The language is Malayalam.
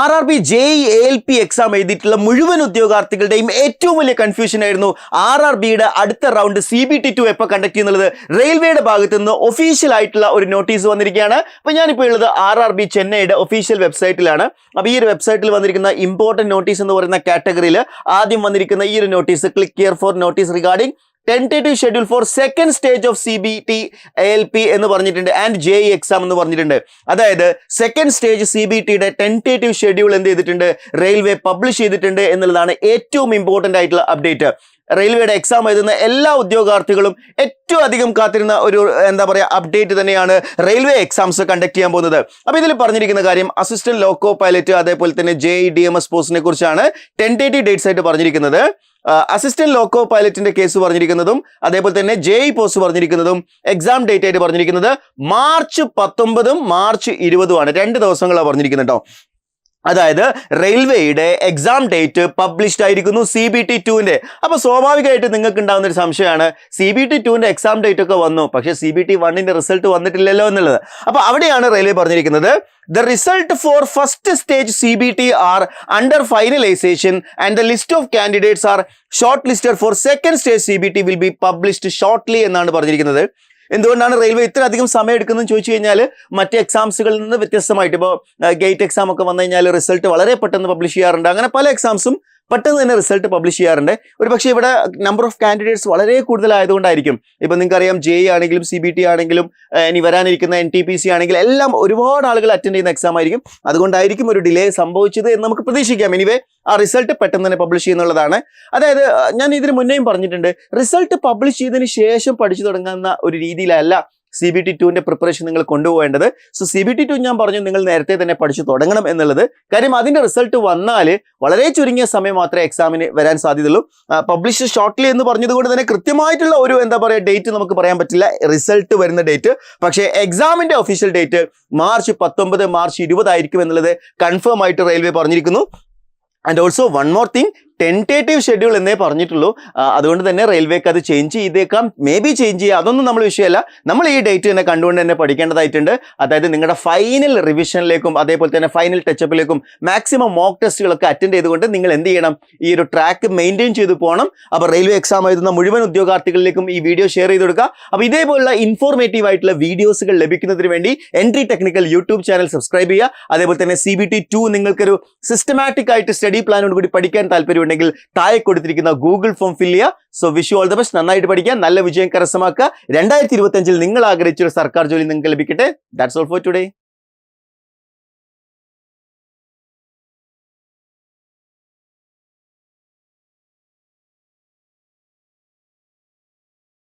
RRB JEE ALP എക്സാം എഴുതിയിട്ടുള്ള മുഴുവൻ ഉദ്യോഗാർത്ഥികളുടെയും ഏറ്റവും വലിയ കൺഫ്യൂഷൻ ആയിരുന്നു RRBയുടെ അടുത്ത റൗണ്ട് CBT2 എപ്പോൾ കണ്ടക്ട് ചെയ്യുന്നത്. റെയിൽവേയുടെ ഭാഗത്തു നിന്ന് ഒഫീഷ്യൽ ആയിട്ടുള്ള ഒരു നോട്ടീസ് വന്നിരിക്കുകയാണ്. അപ്പോൾ ഞാനിപ്പോൾ ഉള്ളത് RRB ചെന്നൈയുടെ ഒഫീഷ്യൽ വെബ്സൈറ്റിലാണ്. അപ്പോൾ ഈ ഒരു വെബ്സൈറ്റിൽ വന്നിരിക്കുന്ന ഇമ്പോർട്ടൻറ്റ് നോട്ടീസ് എന്ന് പറയുന്ന കാറ്റഗറിയിൽ ആദ്യം വന്നിരിക്കുന്ന ഈ ഒരു notice, click here for notice regarding tentative schedule for second stage of CBT ALP എന്ന് പറഞ്ഞിട്ടുണ്ട് ആൻഡ് JEE എക്സാം എന്ന് പറഞ്ഞിട്ടുണ്ട്. അതായത് സെക്കൻഡ് സ്റ്റേജ് CBTയുടെ ടെൻറ്റേറ്റീവ് ഷെഡ്യൂൾ എന്ത് ചെയ്തിട്ടുണ്ട്, റെയിൽവേ പബ്ലിഷ് ചെയ്തിട്ടുണ്ട് എന്നുള്ളതാണ് ഏറ്റവും ഇമ്പോർട്ടൻ്റ് ആയിട്ടുള്ള അപ്ഡേറ്റ്. റെയിൽവേയുടെ എക്സാം എഴുതുന്ന എല്ലാ ഉദ്യോഗാർത്ഥികളും ഏറ്റവും അധികം കാത്തിരുന്ന ഒരു അപ്ഡേറ്റ് തന്നെയാണ് റെയിൽവേ എക്സാംസ് കണ്ടക്ട് ചെയ്യാൻ പോകുന്നത്. അപ്പോൾ ഇതിൽ പറഞ്ഞിരിക്കുന്ന കാര്യം അസിസ്റ്റന്റ് ലോക്കോ പൈലറ്റ് അതേപോലെ തന്നെ JEE DMS പോസ്റ്റിനെ കുറിച്ചാണ് ടെൻറ്റേറ്റീവ് ഡേറ്റ്സ് ആയിട്ട് പറഞ്ഞിരിക്കുന്നത്. അസിസ്റ്റന്റ് ലോക്കോ പൈലറ്റിന്റെ കേസ് പറഞ്ഞിരിക്കുന്നതും അതേപോലെ തന്നെ JEE പോസ്റ്റ് പറഞ്ഞിരിക്കുന്നതും എക്സാം ഡേറ്റ് ആയിട്ട് പറഞ്ഞിരിക്കുന്നത് മാർച്ച് 19 മാർച്ച് 20 ആണ്. 2 ദിവസങ്ങളാണ് പറഞ്ഞിരിക്കുന്നത് കേട്ടോ. അതായത് റെയിൽവേയുടെ എക്സാം ഡേറ്റ് പബ്ലിഷ്ഡ് ആയിരിക്കുന്നു CBT2ന്റെ. അപ്പോൾ സ്വാഭാവികമായിട്ട് നിങ്ങൾക്ക് ഉണ്ടാകുന്ന ഒരു സംശയമാണ്, CBT2ന്റെ എക്സാം ഡേറ്റ് ഒക്കെ വന്നു, പക്ഷേ CBT1ന്റെ റിസൾട്ട് വന്നിട്ടില്ലല്ലോ എന്നുള്ളത്. അപ്പോൾ അവിടെയാണ് റെയിൽവേ പറഞ്ഞിരിക്കുന്നത്, the result for first stage CBT are under finalization and the list of candidates are shortlisted for second stage CBT will be published shortly എന്നാണ് പറഞ്ഞിരിക്കുന്നത്. എന്തുകൊണ്ടാണ് റെയിൽവേ ഇത്രയധികം സമയം എടുക്കുന്നതെന്ന് ചോദിച്ചു കഴിഞ്ഞാൽ മറ്റ് എക്സാംസുകളിൽ നിന്ന് വ്യത്യസ്തമായിട്ട് ഇപ്പോൾ ഗേറ്റ് എക്സാം ഒക്കെ വന്നു കഴിഞ്ഞാൽ റിസൾട്ട് വളരെ പെട്ടെന്ന് പബ്ലിഷ് ചെയ്യാറുണ്ട്. അങ്ങനെ പല എക്സാംസും പെട്ടെന്ന് തന്നെ റിസൾട്ട് പബ്ലിഷ് ചെയ്യാറുണ്ട്. ഒരു പക്ഷേ ഇവിടെ നമ്പർ ഓഫ് കാൻഡിഡേറ്റ്സ് വളരെ കൂടുതലായതുകൊണ്ടായിരിക്കും. ഇപ്പം നിങ്ങൾക്കറിയാം JEE ആണെങ്കിലും CBT ആണെങ്കിലും ഇനി വരാനിരിക്കുന്ന NTPC ആണെങ്കിലും എല്ലാം ഒരുപാട് ആളുകൾ അറ്റൻഡ് ചെയ്യുന്ന എക്സാം ആയിരിക്കും. അതുകൊണ്ടായിരിക്കും ഒരു ഡിലേ സംഭവിച്ചത് എന്ന് നമുക്ക് പ്രതീക്ഷിക്കാം. എനിവേ ആ റിസൾട്ട് പെട്ടെന്ന് തന്നെ പബ്ലിഷ് ചെയ്യുന്നുള്ളതാണ്. അതായത് ഞാൻ ഇതിന് മുന്നേയും പറഞ്ഞിട്ടുണ്ട്, റിസൾട്ട് പബ്ലിഷ് ചെയ്തതിന് ശേഷം പഠിച്ചു തുടങ്ങുന്ന ഒരു രീതിയിലല്ല CBT2ന്റെ പ്രിപ്പറേഷൻ നിങ്ങൾ കൊണ്ടുപോകേണ്ടത്. സോ CBT2 ഞാൻ പറഞ്ഞു നിങ്ങൾ നേരത്തെ തന്നെ പഠിച്ചു തുടങ്ങണം എന്നുള്ളത്. കാര്യം അതിന്റെ റിസൾട്ട് വന്നാൽ വളരെ ചുരുങ്ങിയ സമയം മാത്രമേ എക്സാമിന് വരാൻ സാധ്യതയുള്ളൂ. പബ്ലിഷ് ഷോർട്ട്ലി എന്ന് പറഞ്ഞതുകൊണ്ട് തന്നെ കൃത്യമായിട്ടുള്ള ഒരു ഡേറ്റ് നമുക്ക് പറയാൻ പറ്റില്ല, റിസൾട്ട് വരുന്ന ഡേറ്റ്. പക്ഷേ എക്സാമിന്റെ ഒഫീഷ്യൽ ഡേറ്റ് മാർച്ച് 19 മാർച്ച് 20 ആയിരിക്കും എന്നുള്ളത് കൺഫേം ആയിട്ട് റെയിൽവേ പറഞ്ഞിരിക്കുന്നു. And also one more thing, tentative schedule എന്നേ പറഞ്ഞിട്ടുള്ളൂ. അതുകൊണ്ട് തന്നെ റെയിൽവേക്ക് അത് ചേഞ്ച് ചെയ്തേക്കാം, മേ ബി ചേഞ്ച് ചെയ്യുക, അതൊന്നും നമ്മൾ വിഷയമല്ല. നമ്മൾ ഈ ഡേറ്റ് തന്നെ കണ്ടുകൊണ്ട് തന്നെ പഠിക്കേണ്ടതായിട്ടുണ്ട്. അതായത് നിങ്ങളുടെ ഫൈനൽ റിവിഷനിലേക്കും അതേപോലെ തന്നെ ഫൈനൽ ടച്ചപ്പിലേക്കും മാക്സിമം മോക്ക് ടെസ്റ്റുകളൊക്കെ അറ്റൻഡ് ചെയ്തുകൊണ്ട് നിങ്ങൾ എന്ത് ചെയ്യണം, ഈ ഒരു ട്രാക്ക് മെയിൻറ്റെയിൻ ചെയ്ത് പോകണം. അപ്പോൾ റെയിൽവേ എക്സാം എഴുതുന്ന മുഴുവൻ ഉദ്യോഗാർത്ഥികളിലേക്കും ഈ വീഡിയോ ഷെയർ ചെയ്ത് കൊടുക്കുക. അപ്പോൾ ഇതേപോലുള്ള ഇൻഫോർമേറ്റീവ് ആയിട്ടുള്ള വീഡിയോസുകൾ ലഭിക്കുന്നതിന് വേണ്ടി entry technical YouTube channel subscribe ചെയ്യുക. അതേപോലെ തന്നെ CBT2 നിങ്ങൾക്കൊരു സിസ്റ്റമാറ്റിക് ആയിട്ട് സ്റ്റഡി പ്ലാനോട് കൂടി പഠിക്കാൻ താല്പര്യമുണ്ടെങ്കിൽ താഴെ കൊടുത്തിരിക്കുന്ന ഗൂഗിൾ ഫോം ഫിൽ ചെയ്യുക. So wish you all the best. നന്നായിട്ട് പഠിക്കുക, നല്ല വിജയം കരസ്ഥമാക്കുക. 2025 നിങ്ങൾ ആഗ്രഹിച്ചൊരു സർക്കാർ ജോലി നിങ്ങൾക്ക് ലഭിക്കട്ടെ. That's all for today.